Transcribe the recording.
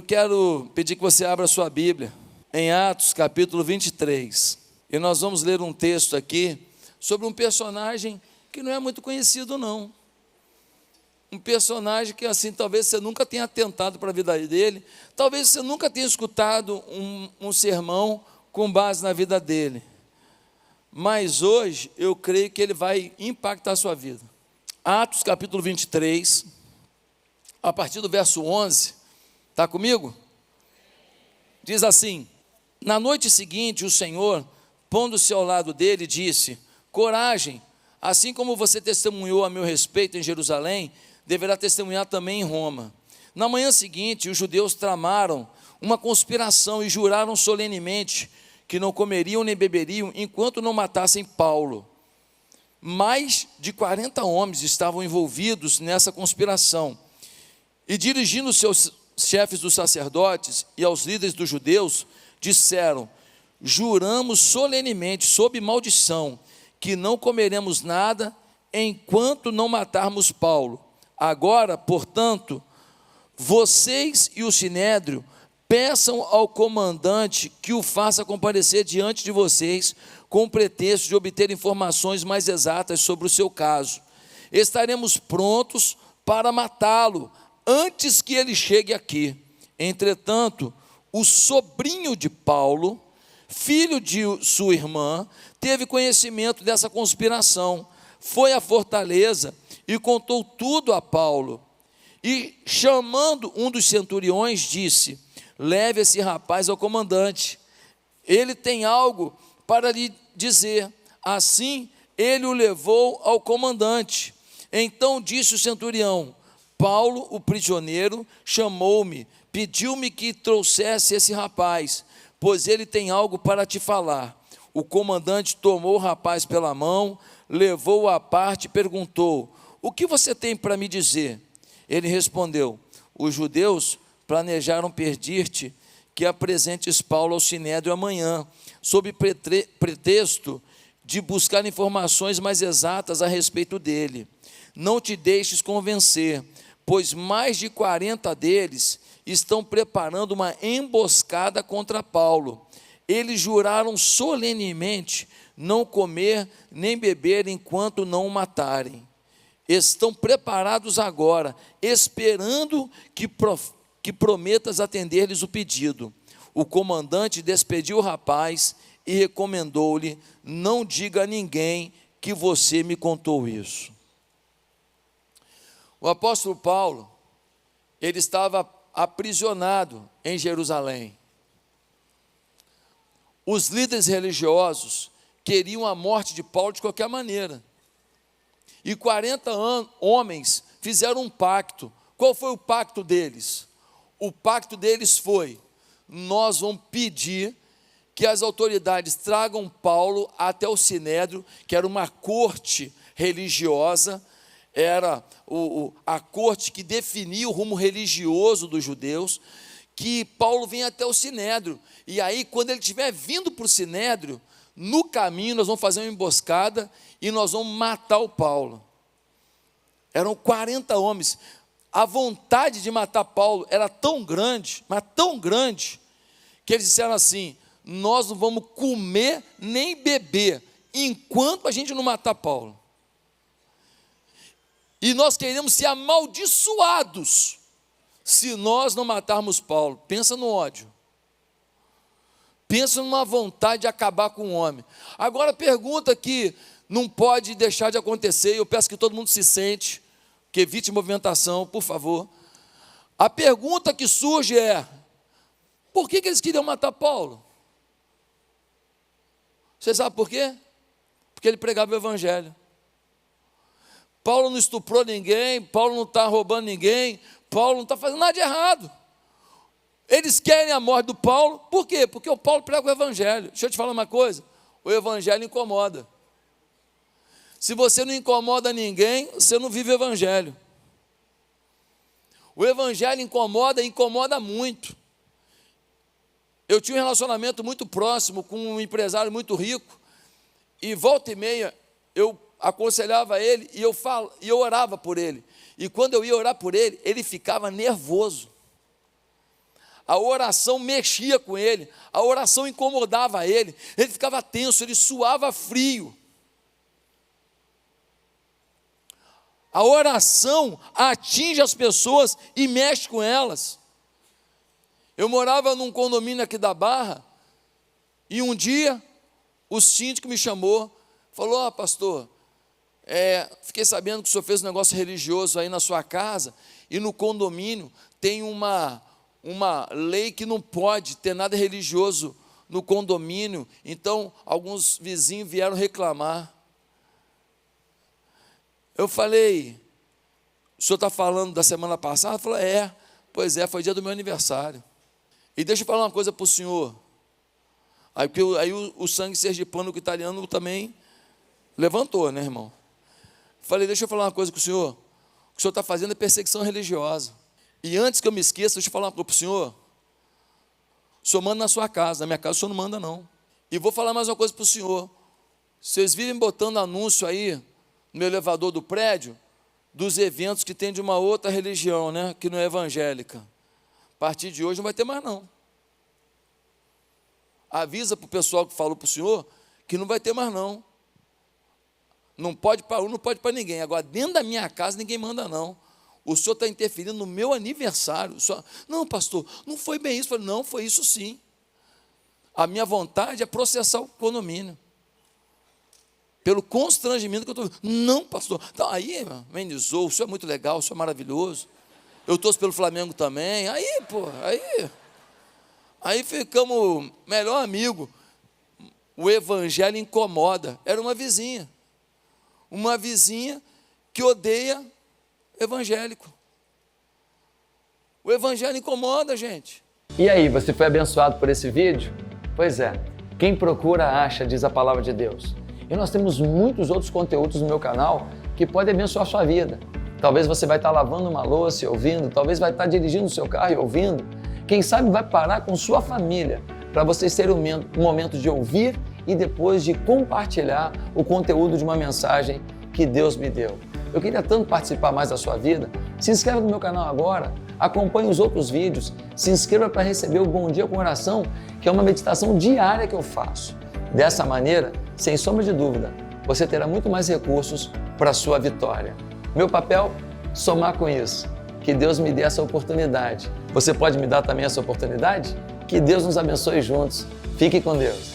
quero pedir que você abra a sua Bíblia em Atos capítulo 23. E nós vamos ler um texto aqui sobre um personagem que não é muito conhecido não. Um personagem que assim, talvez você nunca tenha atentado para a vida dele, talvez você nunca tenha escutado um sermão com base na vida dele. Mas hoje eu creio que ele vai impactar a sua vida. Atos capítulo 23, a partir do verso 11, está comigo? Diz assim: na noite seguinte o Senhor, pondo-se ao lado dele, disse: coragem, assim como você testemunhou a meu respeito em Jerusalém, deverá testemunhar também em Roma. Na manhã seguinte, os judeus tramaram uma conspiração e juraram solenemente que não comeriam nem beberiam enquanto não matassem Paulo. Mais de 40 homens estavam envolvidos nessa conspiração. E dirigindo seus chefes dos sacerdotes e aos líderes dos judeus, disseram: juramos solenemente, sob maldição, que não comeremos nada enquanto não matarmos Paulo. Agora, portanto, vocês e o sinédrio peçam ao comandante que o faça comparecer diante de vocês com o pretexto de obter informações mais exatas sobre o seu caso. Estaremos prontos para matá-lo antes que ele chegue aqui. Entretanto, o sobrinho de Paulo, filho de sua irmã, teve conhecimento dessa conspiração, foi à fortaleza e contou tudo a Paulo. E chamando um dos centuriões, disse: leve esse rapaz ao comandante, ele tem algo para lhe dizer. Assim ele o levou ao comandante. Então disse o centurião: Paulo, o prisioneiro, chamou-me, pediu-me que trouxesse esse rapaz, pois ele tem algo para te falar. O comandante tomou o rapaz pela mão, levou-o à parte e perguntou: o que você tem para me dizer? Ele respondeu: os judeus planejaram pedir-te que apresentes Paulo ao sinédrio amanhã, sob pretexto de buscar informações mais exatas a respeito dele. Não te deixes convencer, pois mais de 40 deles estão preparando uma emboscada contra Paulo. Eles juraram solenemente não comer nem beber enquanto não o matarem. Estão preparados agora, esperando que prometas atender-lhes o pedido. O comandante despediu o rapaz e recomendou-lhe: não diga a ninguém que você me contou isso. O apóstolo Paulo, ele estava aprisionado em Jerusalém. Os líderes religiosos queriam a morte de Paulo de qualquer maneira. E 40 homens fizeram um pacto. Qual foi o pacto deles? O pacto deles foi: nós vamos pedir que as autoridades tragam Paulo até o sinédrio, que era uma corte religiosa, era a corte que definia o rumo religioso dos judeus, que Paulo venha até o sinédrio. E aí, quando ele estiver vindo para o sinédrio, no caminho nós vamos fazer uma emboscada e nós vamos matar o Paulo. Eram 40 homens. A vontade de matar Paulo era tão grande, mas tão grande, que eles disseram assim: nós não vamos comer nem beber enquanto a gente não matar Paulo. E nós queremos ser amaldiçoados se nós não matarmos Paulo. Pensa no ódio. Pensa numa vontade de acabar com o homem. Agora pergunta que não pode deixar de acontecer, eu peço que todo mundo se sente, que evite movimentação, por favor. A pergunta que surge é: por que eles queriam matar Paulo? Você sabe por quê? Porque ele pregava o evangelho. Paulo não estuprou ninguém, Paulo não está roubando ninguém, Paulo não está fazendo nada de errado. Eles querem a morte do Paulo, por quê? Porque o Paulo prega o evangelho. Deixa eu te falar uma coisa: o evangelho incomoda. Se você não incomoda ninguém, você não vive o evangelho. O evangelho incomoda, incomoda muito. Eu tinha um relacionamento muito próximo com um empresário muito rico, e volta e meia eu aconselhava ele e eu orava por ele. E quando eu ia orar por ele, ele ficava nervoso. A oração mexia com ele, a oração incomodava ele ficava tenso, ele suava frio. A oração atinge as pessoas e mexe com elas. Eu morava num condomínio aqui da Barra, e um dia o síndico me chamou, falou: pastor, fiquei sabendo que o senhor fez um negócio religioso aí na sua casa, e no condomínio tem uma lei que não pode ter nada religioso no condomínio, então alguns vizinhos vieram reclamar. Eu falei: o senhor está falando da semana passada? Ele falou: pois foi dia do meu aniversário. E deixa eu falar uma coisa para o senhor. Aí o sangue sergipano, o italiano também levantou, né, irmão? Falei: deixa eu falar uma coisa com o senhor. O que o senhor está fazendo é perseguição religiosa. E antes que eu me esqueça, deixa eu falar uma coisa para o senhor. O senhor manda na sua casa, na minha casa o senhor não manda, não. E vou falar mais uma coisa para o senhor. Vocês vivem botando anúncio aí no elevador do prédio dos eventos que tem de uma outra religião, né, que não é evangélica. A partir de hoje não vai ter mais, não. Avisa para o pessoal que falou para o senhor que não vai ter mais, não. Não pode para um, não pode para ninguém. Agora, dentro da minha casa, ninguém manda, não. O senhor está interferindo no meu aniversário. Não, pastor, não foi bem isso. Eu falei: não, foi isso sim. A minha vontade é processar o condomínio. Pelo constrangimento que eu estou. Não, pastor. Então, aí, amenizou, o senhor é muito legal, o senhor é maravilhoso. Eu torço pelo Flamengo também. Aí ficamos melhor amigo. O evangelho incomoda. Era uma vizinha que odeia evangélico. O evangelho incomoda, gente. E aí, você foi abençoado por esse vídeo? Pois é, quem procura acha, diz a palavra de Deus. E nós temos muitos outros conteúdos no meu canal que podem abençoar a sua vida. Talvez você vai estar lavando uma louça e ouvindo, talvez vai estar dirigindo o seu carro e ouvindo. Quem sabe vai parar com sua família para vocês terem um momento de ouvir e depois de compartilhar o conteúdo de uma mensagem que Deus me deu. Eu queria tanto participar mais da sua vida. Se inscreva no meu canal agora, acompanhe os outros vídeos, se inscreva para receber o Bom Dia com Oração, que é uma meditação diária que eu faço. Dessa maneira, sem sombra de dúvida, você terá muito mais recursos para a sua vitória. Meu papel? Somar com isso. Que Deus me dê essa oportunidade. Você pode me dar também essa oportunidade? Que Deus nos abençoe juntos. Fique com Deus.